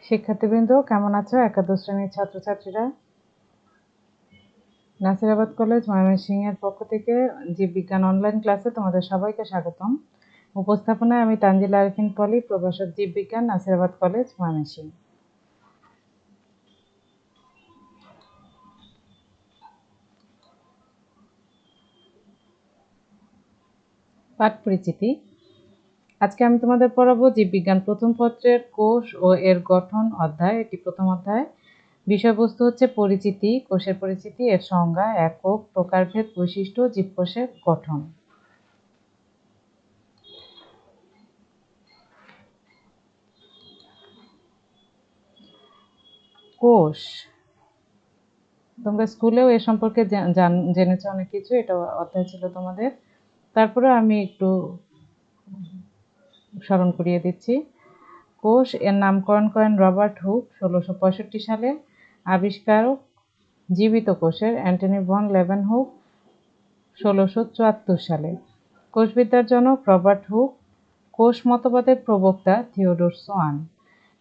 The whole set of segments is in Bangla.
শিক্ষার্থীবৃন্দ কেমন আছো? একাদশ শ্রেণীর ছাত্রছাত্রীরা, নাসিরাবাদ কলেজ ময়মনসিংহের পক্ষ থেকে জীববিজ্ঞান অনলাইন ক্লাসে তোমাদের সবাইকে স্বাগতম। উপস্থাপনায় আমি তানজিলা আরিফিন পলি, প্রভাষক জীববিজ্ঞান, নাসিরাবাদ কলেজ ময়মনসিংহ। পাঠ পরিচিতি। আজকে আমি তোমাদের পড়াবো জীববিজ্ঞান প্রথম পত্রের কোষ ও এর গঠন অধ্যায়। এটি প্রথম অধ্যায়। বিষয়বস্তু হচ্ছে পরিচিতি, কোষের পরিচিতি, এর সংজ্ঞা, একক, প্রকারভেদ, বৈশিষ্ট্য, জীবকোষের গঠন। কোষ, তোমরা স্কুলেও এ সম্পর্কে জেনেছো অনেক কিছু, এটা অধ্যায় ছিল তোমাদের। তারপরে আমি একটু স্মরণ করিয়ে দিচ্ছি। কোষ এর নামকরণ করেন রবার্ট হুক 1665 সালে। আবিষ্কারক জীবিত কোষের অ্যান্টনি ভন লেeuwenhoek 1674 সালে। কোষবিদ্যার জনক রবার্ট হুক, কোষ মতবাদের প্রবক্তা থিওডোর সোয়ান।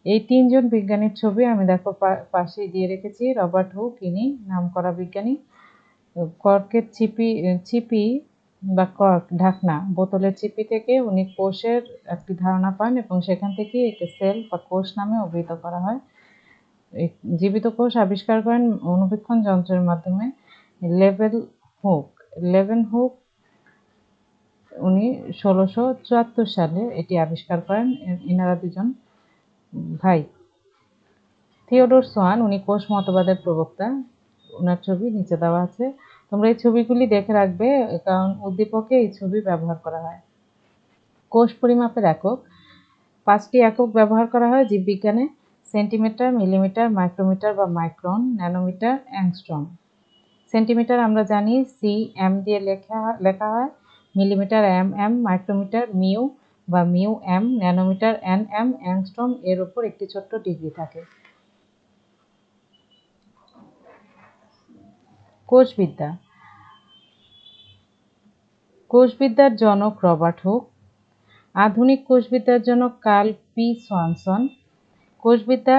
এই তিনজন বিজ্ঞানীর ছবি আমি দেখো পাশেই দিয়ে রেখেছি। রবার্ট হুক, ইনি নামকরা বিজ্ঞানী। কর্কের ছিপি বা কর্ক ঢাকনা, বোতলের ছিপি থেকে উনি কোষের একটি ধারণা পান এবং সেখান থেকে একে সেল বা কোষ নামে অভিহিত করা হয়। জীবিত কোষ আবিষ্কার করেন অণুবীক্ষণ যন্ত্রের মাধ্যমে লেeuwenhoek উনি 1674 সালে এটি আবিষ্কার করেন। এনারা দুজন ভাই। থিওডোর সোয়ান, উনি কোষ মতবাদের প্রবক্তা। ওনার ছবি নিচে দেওয়া আছে, তোমরা এই ছবিগুলি দেখে রাখবে, কারণ উদ্দীপকে এই ছবি ব্যবহার করা হয়। কোষ পরিমাপের একক, 5টি একক ব্যবহার করা হয় জীববিজ্ঞানে: সেন্টিমিটার, মিলিমিটার, মাইক্রোমিটার বা মাইক্রন, ন্যানোমিটার, অ্যাংস্ট্রম। সেন্টিমিটার আমরা জানি cm দিয়ে লেখা হয়, মিলিমিটার mm, মাইক্রোমিটার মিউ বা mu M, nanometre nm, angstrom এর উপর একটি ছোট্ট ডিগ্রি থাকে। কোষবিদ্যা, কোষবিদ্যার জনক রবার্ট হুক। আধুনিক কোষবিদ্যার জনক কার্ল পি সোয়ানসন। কোষবিদ্যা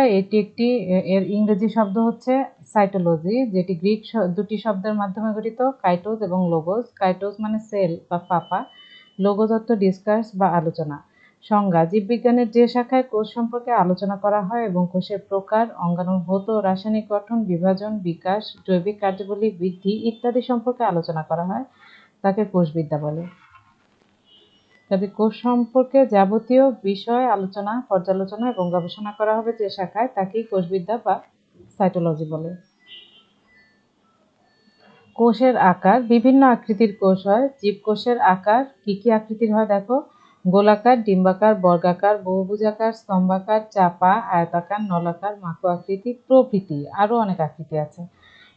এর ইংরেজি শব্দ হচ্ছে সাইটোলজি, যেটি গ্রিক দুটি শব্দের মাধ্যমে গঠিত, কাইটোস এবং লোগোস। কাইটোস মানে সেল বা ফাঁপা, লোগোস অর্থ ডিসকাস বা আলোচনা। সংজ্ঞা: জীববিজ্ঞানের যে শাখায় কোষ সম্পর্কে আলোচনা করা হয় এবং কোষের প্রকার, অঙ্গাণুর ভৌত ও রাসায়নিক গঠন, বিভাজন, বিকাশ, জৈবিক কার্যাবলী, বৃদ্ধি ইত্যাদি সম্পর্কে আলোচনা করা হয়, তাকে কোষবিদ্যা বলে। তবে কোষ সম্পর্কে যাবতীয় বিষয় আলোচনা, পর্যালোচনা এবং গবেষণা করা হবে যে শাখায়, তাকেই কোষবিদ্যা বা সাইটোলজি বলে। কোষের আকার, বিভিন্ন আকৃতির কোষ হয়। জীবকোষের আকার কি কি আকৃতির হয় দেখো: গোলাকার, ডিম্বাকার, বর্গাকার, বহুভুজাকার, স্তম্ভাকার, চাপা, আয়তাকার, নলাকার, মাকো আকৃতি প্রভৃতি। আরো অনেক আকৃতি আছে।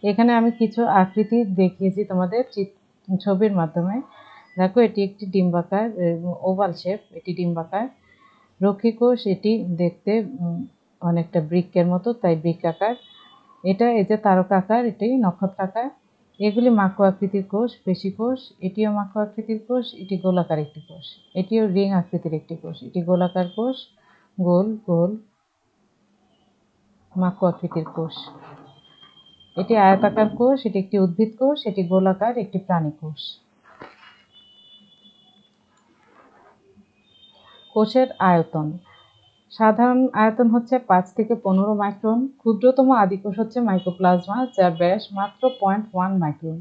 এখানে আমি কিছু আকৃতি দেখিয়েছি তোমাদের ছবির মাধ্যমে। দেখো, এটি একটি ডিম্বাকার, ওভাল শেপ, এটি ডিম্বাকার। রক্ষীকোষ, এটি দেখতে অনেকটা বৃক্কের মতো, তাই বৃক্কাকার। এটা এই যে তারকাকার, এটি নক্ষত্রাকার। এগুলি মাকো আকৃতির কোষ। পেশিকোষ, এটিও মাকো আকৃতির কোষ, এটি গোলাকার একটি কোষ। এটিও রিং আকৃতির একটি কোষ, এটি গোলাকার কোষ, গোল গোল মাকো আকৃতির কোষ। এটি আয়তাকার কোষ, এটি একটি উদ্ভিদ কোষ, এটি গোলাকার একটি প্রাণী কোষ। কোষের আয়তন, সাধারণ আয়তন হচ্ছে 5 থেকে 15 মাইক্রন। ক্ষুদ্রতম আদিকোষ হচ্ছে মাইকোপ্লাজমা, যার ব্যাস মাত্র 0.1 মাইক্রন।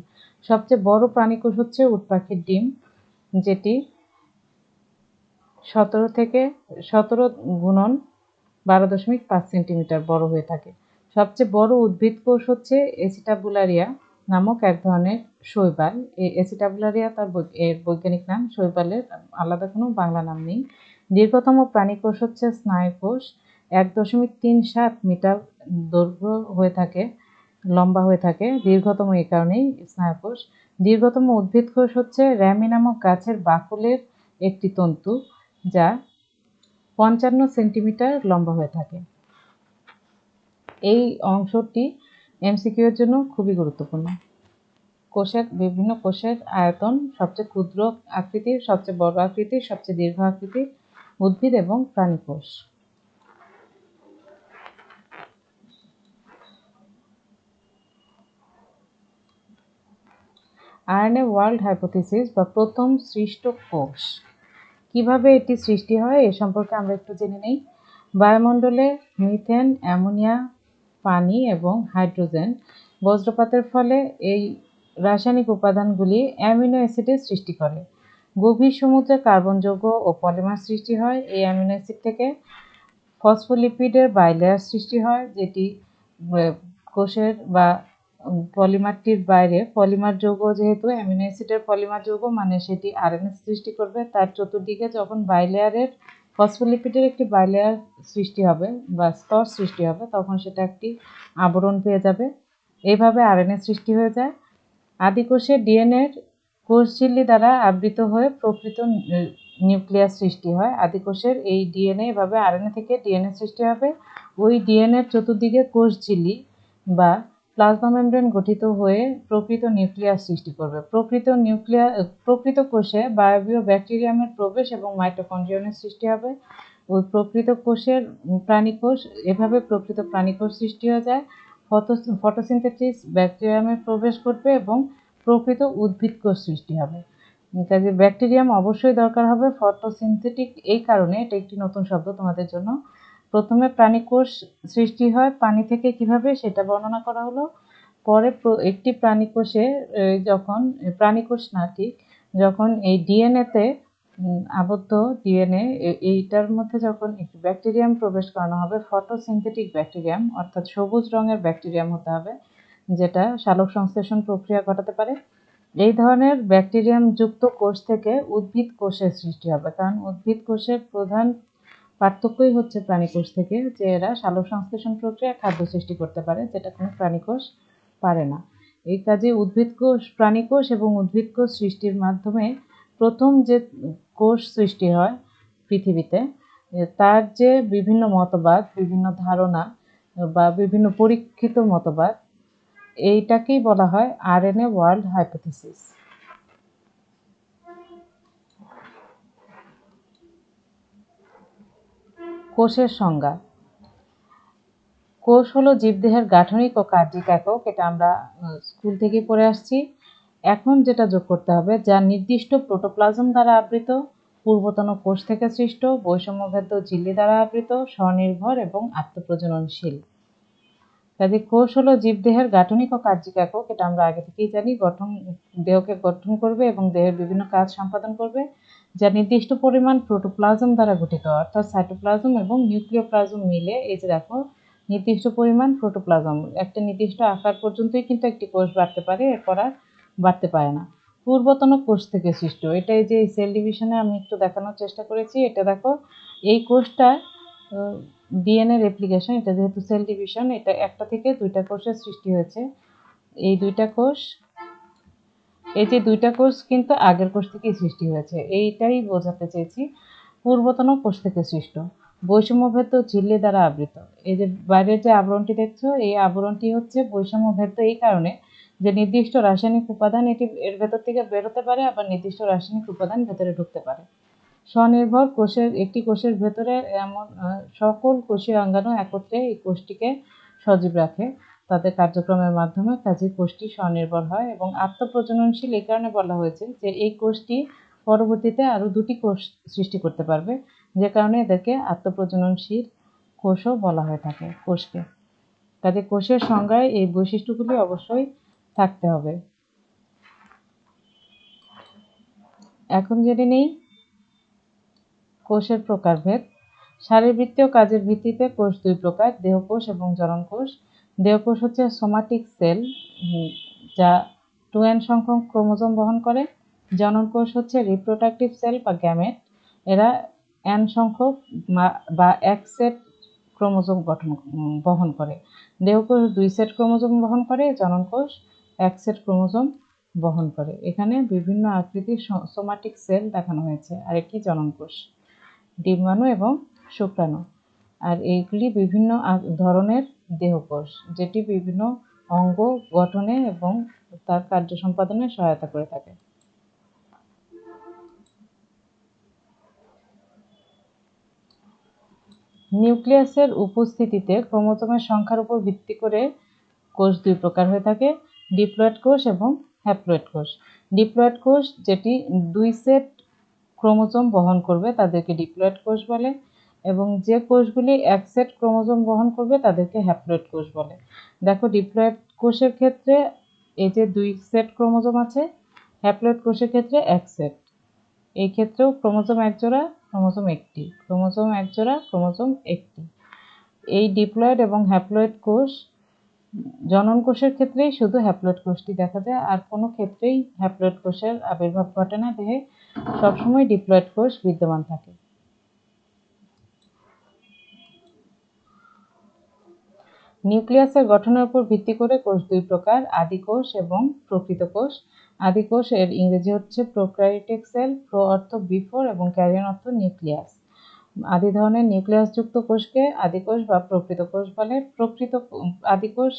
সবচেয়ে বড় প্রাণীকোষ হচ্ছে উটপাখির ডিম, যেটি 17 × 10⁻⁵ বড় হয়ে থাকে। সবচেয়ে বড় উদ্ভিদ কোষ হচ্ছে এসিটাবুলারিয়া নামক এক ধরনের শৈবাল। এই এসিটাবুলারিয়া এর বৈজ্ঞানিক নাম, শৈবালের আলাদা কোনো বাংলা নাম নেই। দীর্ঘতম প্রাণীকোষ হচ্ছে স্নায়ুকোষ, 1.37 মিটার দৈর্ঘ্য হয়ে থাকে, লম্বা হয়ে থাকে, দীর্ঘতম এই কারণেই স্নায়ুকোষ। দীর্ঘতম উদ্ভিদ কোষ হচ্ছে র্যামি নামক গাছের বাকলের একটি তন্তু, যা 55 সেন্টিমিটার লম্বা হয়ে থাকে। এই অংশটি এমসিকিউ এর জন্য খুবই গুরুত্বপূর্ণ। বিভিন্ন কোষের আয়তন, সবচেয়ে ক্ষুদ্র আকৃতির, সবচেয়ে বড় আকৃতির, সবচেয়ে দীর্ঘ আকৃতির, উদ্ভিদ এবং প্রাণী কোষ। আরএনএ ওয়ার্ল্ড হাইপোথিসিস বা প্রথম সৃষ্ট কোষ কিভাবে এটি সৃষ্টি হয় এ সম্পর্কে আমরা একটু জেনে নেই। বায়ুমণ্ডলে মিথেন, অ্যামোনিয়া, পানি এবং হাইড্রোজেন বজ্রপাতের ফলে এই রাসায়নিক উপাদানগুলি অ্যামিনো অ্যাসিডের সৃষ্টি করে। গভীর সমুদ্রে কার্বন যৌগ ও পলিমার সৃষ্টি হয়। এই অ্যামিনো অ্যাসিড থেকে ফসফোলিপিডের বাইলেয়ার সৃষ্টি হয়, যেটি কোষের বা পলিমারটির বাইরে পলিমার যৌগ, যেহেতু অ্যামিনো অ্যাসিডের পলিমার যৌগ মানে সেটি আরএনএ সৃষ্টি করবে। তার চতুর্দিকে যখন বাইলেয়ারের ফসফোলিপিডের একটি বাইলেয়ার সৃষ্টি হবে বা স্তর সৃষ্টি হবে, তখন সেটা একটি আবরণ পেয়ে যাবে। এইভাবে আরএনএ সৃষ্টি হয়ে যায়। আদিকোষে ডিএনএর কোষঝিল্লি দ্বারা আবৃত হয়ে প্রকৃত নিউক্লিয়াস সৃষ্টি হয়। আদিকোষের এই ডিএনএ এভাবে আরএনএ থেকে ডিএনএ সৃষ্টি হবে। ওই ডিএনএর চতুর্দিকে কোষঝিল্লি বা প্লাজমা মেমব্রেন গঠিত হয়ে প্রকৃত নিউক্লিয়াস সৃষ্টি করবে। প্রকৃত কোষে বায়বীয় ব্যাকটেরিয়ামের প্রবেশ এবং মাইটোকন্ড্রিয়নের সৃষ্টি হবে। ওই প্রকৃত কোষের প্রাণীকোষ, এভাবে প্রকৃত প্রাণীকোষ সৃষ্টি হয়ে যায়। ফটোসিনথেসিস ব্যাকটেরিয়ামে প্রবেশ করবে এবং প্রকৃত উদ্ভিদ কোষ সৃষ্টি হবে। কাজে ব্যাকটেরিয়াম অবশ্যই দরকার হবে ফটোসিনথেটিক, এই কারণে এটা একটি নতুন শব্দ তোমাদের জন্য। প্রথমে প্রাণীকোষ সৃষ্টি হয় পানি থেকে, কিভাবে সেটা বর্ণনা করা হলো। পরে একটি প্রাণীকোষে যখন প্রাণীকোষ না ঠিক, যখন এই ডিএনএতে আবদ্ধ ডিএনএ এইটার মধ্যে যখন একটি ব্যাকটেরিয়াম প্রবেশ করানো হবে, ফটোসিনথেটিক ব্যাকটেরিয়াম অর্থাৎ সবুজ রঙের ব্যাকটেরিয়াম হতে হবে, যেটা সালোক সংশ্লেষণ প্রক্রিয়া ঘটাতে পারে। এই ধরনের ব্যাকটেরিয়াম যুক্ত কোষ থেকে উদ্ভিদ কোষের সৃষ্টি হবে, কারণ উদ্ভিদ কোষের প্রধান পার্থক্যই হচ্ছে প্রাণীকোষ থেকে, যে এরা সালোক সংশ্লেষণ প্রক্রিয়া খাদ্য সৃষ্টি করতে পারে, যেটা কোনো প্রাণীকোষ পারে না। এই কাজে উদ্ভিদ কোষ, প্রাণীকোষ এবং উদ্ভিদ কোষ সৃষ্টির মাধ্যমে প্রথম যে কোষ সৃষ্টি হয় পৃথিবীতে, তার যে বিভিন্ন মতবাদ, বিভিন্ন ধারণা বা বিভিন্ন পরীক্ষিত মতবাদ, এইটাকেই বলা হয় আরএনএ ওয়ার্ল্ড হাইপোথিসিস। কোষের সংজ্ঞা। কোষ হলো জীবদেহের গাঠনিক ও কার্যিক একক, এটা আমরা স্কুল থেকে পড়ে আসছি। এখন যেটা যোগ করতে হবে, যা নির্দিষ্ট প্রোটোপ্লাজম দ্বারা আবৃত, পূর্বতন কোষ থেকে সৃষ্ট, বৈষম্যভেদ্য ঝিল্লি দ্বারা আবৃত, স্বনির্ভর এবং আত্মপ্রজননশীল। কাজে কোষ হলো জীবদেহের গাঠনিক ও কার্যিক একক, এটা আমরা আগে থেকেই জানি। দেহকে গঠন করবে এবং দেহের বিভিন্ন কাজ সম্পাদন করবে, যা নির্দিষ্ট পরিমাণ প্রোটোপ্লাজম দ্বারা গঠিত, অর্থাৎ সাইটোপ্লাজম এবং নিউক্লিওপ্লাজম মিলে। এই যে দেখো, নির্দিষ্ট পরিমাণ প্রোটোপ্লাজম, একটা নির্দিষ্ট আকার পর্যন্তই কিন্তু একটি কোষ বাড়তে পারে, এরপর আর বাড়তে পারে না। পূর্বতন কোষ থেকে সৃষ্ট, এটা এই যে সেল ডিভিশনে আমি একটু দেখানোর চেষ্টা করেছি। এটা দেখো, এই কোষটা ডিএনএ রেপ্লিকেশন, এটা যেহেতু সেল ডিভিশন, এটা একটা থেকে দুইটা কোষের সৃষ্টি হয়েছে। এই দুইটা কোষ, এই যে দুইটা কোষ কিন্তু আগের কোষ থেকেই সৃষ্টি হয়েছে, এইটাই বোঝাতে চেয়েছি। পূর্বতন কোষ থেকে সৃষ্ট, বৈষম্যভেদ্য ঝিল্লি দ্বারা আবৃত। এই যে বাইরের যে আবরণটি দেখছো, এই আবরণটি হচ্ছে বৈষম্যভেদ্য এই কারণে যে নির্দিষ্ট রাসায়নিক উপাদান এর ভেতর থেকে বেরোতে পারে, আবার নির্দিষ্ট রাসায়নিক উপাদান ভেতরে ঢুকতে পারে। স্বনির্ভর কোষের, একটি কোষের ভেতরে এমন সকল কোষীয় অঙ্গাণু একত্রে এই কোষটিকে সজীব রাখে তাদের কার্যক্রমের মাধ্যমে, কাজে কোষটি স্বনির্ভর হয়। এবং আত্মপ্রজননশীল এই কারণে বলা হয়েছে যে এই কোষটি পরবর্তীতে আরও দুটি কোষ সৃষ্টি করতে পারবে, যে কারণে এদেরকে আত্মপ্রজননশীল কোষও বলা হয়ে থাকে কোষকে। কাজে কোষের সংজ্ঞায় এই বৈশিষ্ট্যগুলি অবশ্যই থাকতে হবে। এখন জেনে নেই কোষের প্রকারভেদ। শারীরবৃত্তীয় কাজের ভিত্তিতে কোষ দুই প্রকার, দেহকোষ এবং জননকোষ। দেহকোষ হচ্ছে সোমাটিক সেল, যা 2n সংখ্যক ক্রোমোজোম বহন করে। জননকোষ হচ্ছে রিপ্রোডাক্টিভ সেল বা গ্যামেট, এরা n সংখ্যক বা এক সেট ক্রোমোজোম বহন করে। দেহকোষ 2 সেট ক্রোমোজোম বহন করে, জননকোষ 1 সেট ক্রোমোজোম বহন করে। এখানে বিভিন্ন আকৃতির সোমাটিক সেল দেখানো হয়েছে। আর একটি জননকোষ, ডিম্বাণু এবং শুক্রাণু। আর এইগুলি বিভিন্ন ধরনের দেহকোষ, যেটি বিভিন্ন অঙ্গ গঠনে এবং তার কার্য সম্পাদনে সহায়তা করে থাকে। নিউক্লিয়াসের উপস্থিতিতে ক্রোমোজোমের সংখ্যার উপর ভিত্তি করে কোষ দুই প্রকার হয়ে থাকে, ডিপ্লয়েড কোষ এবং হ্যাপ্লয়েড কোষ। ডিপ্লয়েড কোষ যেটি 2 সেট ক্রোমোজোম বহন করবে তাদেরকে ডিপ্লয়েড কোষ বলে, এবং যে কোষগুলি 1 সেট ক্রোমোজোম বহন করবে তাদেরকে হ্যাপ্লয়েড কোষ বলে। দেখো ডিপ্লয়েড কোষের ক্ষেত্রে এই যে 2 সেট ক্রোমোজোম আছে, হ্যাপ্লয়েড কোষের ক্ষেত্রে 1 সেট। এই ক্ষেত্রেও ক্রোমোজোম 1 জোড়া, ক্রোমোজোম 1টি, ক্রোমোজোম 1 জোড়া, ক্রোমোজোম 1টি। এই ডিপ্লয়েড এবং হ্যাপ্লয়েড কোষ জনন কোষের ক্ষেত্রেই শুধু হ্যাপ্লয়েড কোষটি দেখা যায়, আর কোনো ক্ষেত্রেই হ্যাপ্লয়েড কোষের আবির্ভাব ঘটে না দেহে, সবসময় ডিপ্লয়েড কোষ বিদ্যমান থাকে। নিউক্লিয়াসের গঠনের উপর ভিত্তি করে কোষ 2 প্রকার, আদি কোষ এবং প্রকৃত কোষ। আদি কোষ এর ইংরেজি হচ্ছে প্রোক্যারিওটিক সেল, প্রো অর্থ বিফোর এবং ক্যারিয়ন অর্থ নিউক্লিয়াস। আদি ধরনের নিউক্লিয়াসযুক্ত কোষকে আদি কোষ বা প্রকৃত কোষ বলে। প্রকৃত আদি কোষ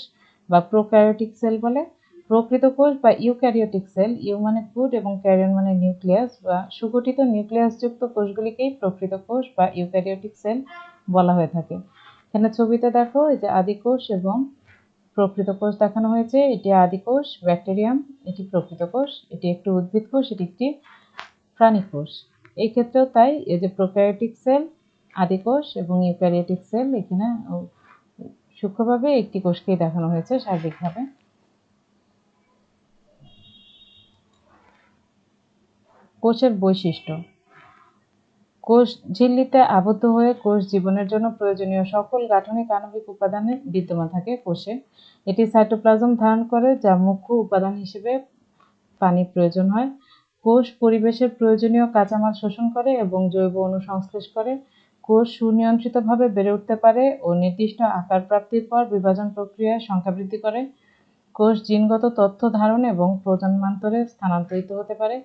বা প্রোক্যারিওটিক সেল বলে। প্রকৃত কোষ বা ইউক্যারিওটিক সেল, ইউ মানে গুড এবং ক্যারিয়ন মানে নিউক্লিয়াস বা সুগঠিত নিউক্লিয়াসযুক্ত কোষগুলিকেই প্রকৃত কোষ বা ইউক্যারিওটিক সেল বলা হয়ে থাকে। এখানে ছবিতে দেখো এই যে আদি কোষ এবং প্রকৃত কোষ দেখানো হয়েছে। এটি আদি কোষ ব্যাকটেরিয়াম, এটি প্রকৃত কোষ, এটি একটি উদ্ভিদ কোষ, এটি একটি প্রাণী কোষ। এই ক্ষেত্রেও তাই, এই যে প্রোক্যারিওটিক সেল আদি কোষ এবং ইউক্যারিওটিক সেল এখানে সূক্ষ্মভাবে একটি কোষকেই দেখানো হয়েছে সার্বিকভাবে। কোষের বৈশিষ্ট্য। কোষ ঝিল্লিতে আবদ্ধ হয়ে কোষ জীবনের জন্য প্রয়োজনীয় সকল গাঠনিক আণবিক উপাদানে বিদ্যমান থাকে কোষে। এটি সাইটোপ্লাজম ধারণ করে, যা মুখ্য উপাদান হিসেবে পানির প্রয়োজন হয়। কোষ পরিবেশের প্রয়োজনীয় কাঁচামাল শোষণ করে এবং জৈব অণু সংশ্লেষ করে। কোষ সুনিয়ন্ত্রিতভাবে বেড়ে উঠতে পারে ও নির্দিষ্ট আকার প্রাপ্তির পর বিভাজন প্রক্রিয়ায় সংখ্যা বৃদ্ধি করে। কোষ জিনগত তথ্য ধারণ এবং প্রজন্মান্তরে স্থানান্তরিত হতে পারে।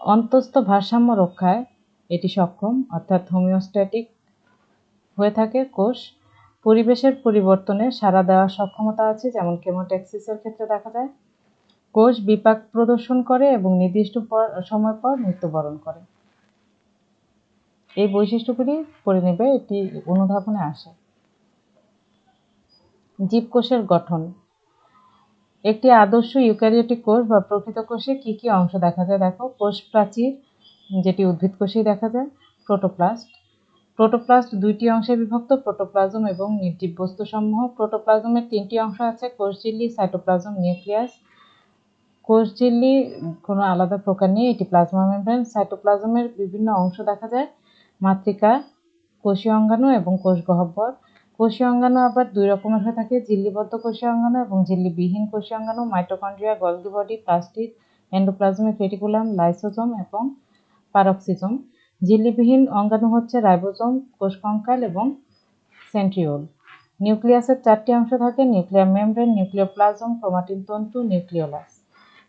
অন্তঃস্থ ভারসাম্য রক্ষায় এটি সক্ষম, অর্থাৎ হোমিওস্ট্যাটিক হয়ে থাকে। কোষ পরিবেশের পরিবর্তনে সাড়া দেওয়ার সক্ষমতা আছে, যেমন কেমোট্যাক্সিসের ক্ষেত্রে দেখা যায়। কোষ বিপাক প্রদর্শন করে এবং নির্দিষ্ট সময় পর মৃত্যুবরণ করে। এই বৈশিষ্ট্যগুলি পড়ে নেবে, এটি অনুধাবনে আসে। জীবকোষের গঠন। একটি আদর্শ ইউক্যারিওটিক কোষ বা প্রকৃত কোষে কি কি অংশ দেখা যায় দেখো। কোষ প্রাচীর, যেটি উদ্ভিদ কোষেই দেখা যায়। প্রোটোপ্লাস্ট। প্রোটোপ্লাস্ট 2টি অংশে বিভক্ত, প্রোটোপ্লাজম এবং নির্জীব বস্তু সমূহ। প্রোটোপ্লাজমের 3টি অংশ আছে, কোষঝিল্লি, সাইটোপ্লাজম, নিউক্লিয়াস। কোষঝিল্লি কোনো আলাদা প্রকার নেই, এটি প্লাজমা মেমব্রেন। সাইটোপ্লাজমের বিভিন্ন অংশ দেখা যায়, মাতৃকা, কোষীয় অঙ্গাণু এবং কোষ গহ্বর। কোষীয় অঙ্গাণু আবার 2 রকমের হয়ে থাকে, ঝিল্লিবদ্ধ কোষীয় অঙ্গাণু এবং ঝিল্লিবিহীন কোষীয় অঙ্গাণু। Mitochondria, Golgi body, plastid, endoplasmic reticulum, lysosome এবং পারক্সিজোম। ঝিল্লিবিহীন অঙ্গাণু হচ্ছে রাইবোজোম, কোষ কঙ্কাল এবং সেন্ট্রিওল। নিউক্লিয়াসের 4টি অংশ থাকে, নিউক্লিয়ার মেমব্রেন, নিউক্লিওপ্লাজম, ক্রোমাটিন তন্তু, নিউক্লিওলাস।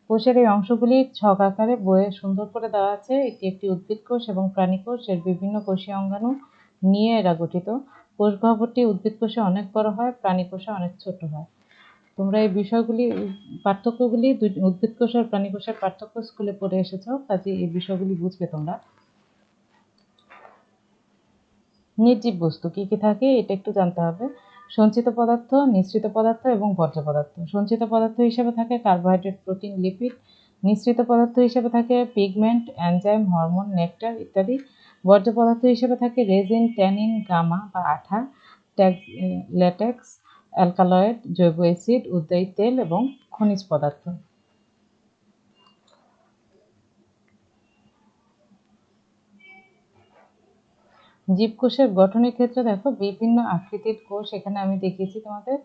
কোষের এই অংশগুলি ছক আকারে বইয়ে সুন্দর করে দেওয়া আছে। এটি একটি উদ্ভিদ কোষ এবং প্রাণী কোষ, এর বিভিন্ন কোষীয় অঙ্গাণু নিয়ে এরা গঠিত। কোষ গহ্বরটি উদ্ভিদ কোষে অনেক বড় হয়, প্রাণী কোষে অনেক ছোট হয়। তোমরা এই বিষয়গুলি, পার্থক্যগুলি উদ্ভিদ কোষ আর প্রাণী কোষের পার্থক্য স্কুলে পড়ে এসেছো, কাজে এই বিষয়গুলি বুঝবে তোমরা। নির্জীব বস্তু কি কি থাকে এটা একটু জানতে হবে। সঞ্চিত পদার্থ, নিঃসৃত পদার্থ এবং বর্জ্য পদার্থ। সঞ্চিত পদার্থ হিসেবে থাকে কার্বোহাইড্রেট, প্রোটিন, লিপিড। নিঃসৃত পদার্থ হিসেবে থাকে পিগমেন্ট, এনজাইম, হরমোন, নেকটার ইত্যাদি। বর্জ্য পদার্থ হিসেবে থাকে রেজিন, ট্যানিন, গামা বা আঠা, ল্যাটেক্স, অ্যালকালয়েড, জৈব অ্যাসিড, উদ্যায়ী তেল এবং খনিজ পদার্থ। জীবকোষের গঠনের ক্ষেত্রে দেখো বিভিন্ন আকৃতির কোষ এখানে আমি দেখিয়েছি তোমাদের।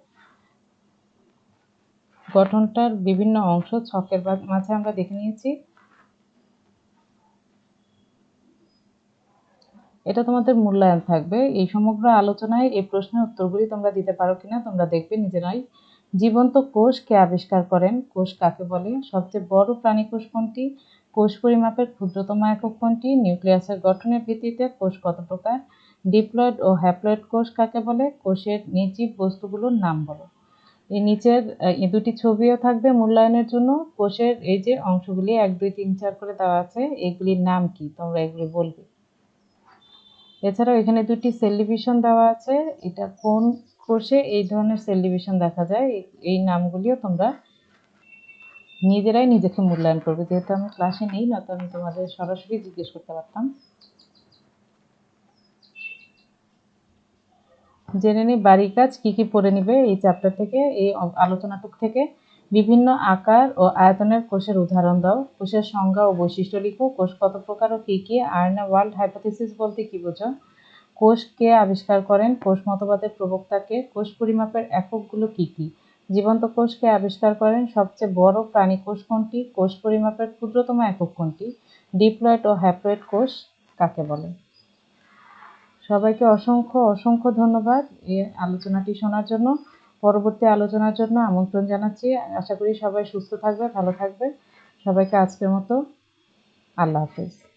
গঠনটার বিভিন্ন অংশ ছকের মাঝে আমরা দেখে নিয়েছি। এটা তোমাদের মূল্যায়ন থাকবে। এই সমগ্র আলোচনায় এই প্রশ্নের উত্তরগুলি তোমরা দিতে পারো কিনা তোমরা দেখবে নিজেরাই। জীবন্ত কোষ কে আবিষ্কার করেন? কোষ কাকে বলে? সবচেয়ে বড় প্রাণী কোষ কোনটি? কোষ পরিমাপের ক্ষুদ্রতম একক কোনটি? নিউক্লিয়াসের গঠনের ভিত্তিতে কোষ কত প্রকার? ডিপ্লয়েড ও হ্যাপ্লয়েড কোষ কাকে বলে? কোষের নির্জীব বস্তুগুলোর নাম বলো। এই নিচের এই 2টি ছবিও থাকবে মূল্যায়নের জন্য। কোষের এই যে অংশগুলি 1, 2, 3, 4 করে দেওয়া আছে, এগুলির নাম কি তোমরা এগুলি বলবে। এছাড়াও এখানে 2টি সেল ডিভিশন দেওয়া আছে, এটা কোন কোষে এই ধরনের সেল ডিভিশন দেখা যায়। এই নামগুলিও তোমরা নিজেরাই নিজেকে মূল্যায়ন করবে, যেহেতু আমি ক্লাসে নেই, নয়তো আমি তোমাদের সরাসরি জিজ্ঞেস করতে পারতাম। জেনে নিই বাড়ির কাজ কি কি পড়ে নিবে এই চ্যাপ্টার থেকে, এই আলোচনাটুক থেকে। বিভিন্ন আকার ও আয়তনের কোষের উদাহরণ দাও, কোষের সংজ্ঞা ও বৈশিষ্ট্য লিখো, কোষ কত প্রকার ও কি কি, আর্নে ওয়ার্ল্ড হাইপোথিসিস বলতে কি বোঝো, কোষ কে আবিষ্কার করেন, কোষ মতবাদের প্রবক্তা কে, কোষ পরিমাপের এককগুলো কি কি, জীবন্ত কোষ কে আবিষ্কার করেন, সবচেয়ে বড় প্রাণী কোষ কোনটি, কোষ পরিমাপের ক্ষুদ্রতম একক কোনটি, ডিপ্লয়েড ও হ্যাপ্লয়েড কোষ কাকে বলে। সবাইকে অসংখ্য অসংখ্য ধন্যবাদ এই আলোচনাটি শোনার জন্য। পরবর্তী আলোচনার জন্য আমন্ত্রণ জানাচ্ছি। আশা করি সবাই সুস্থ থাকবে, ভালো থাকবে। সবাইকে আজকের মতো আল্লাহ হাফেজ।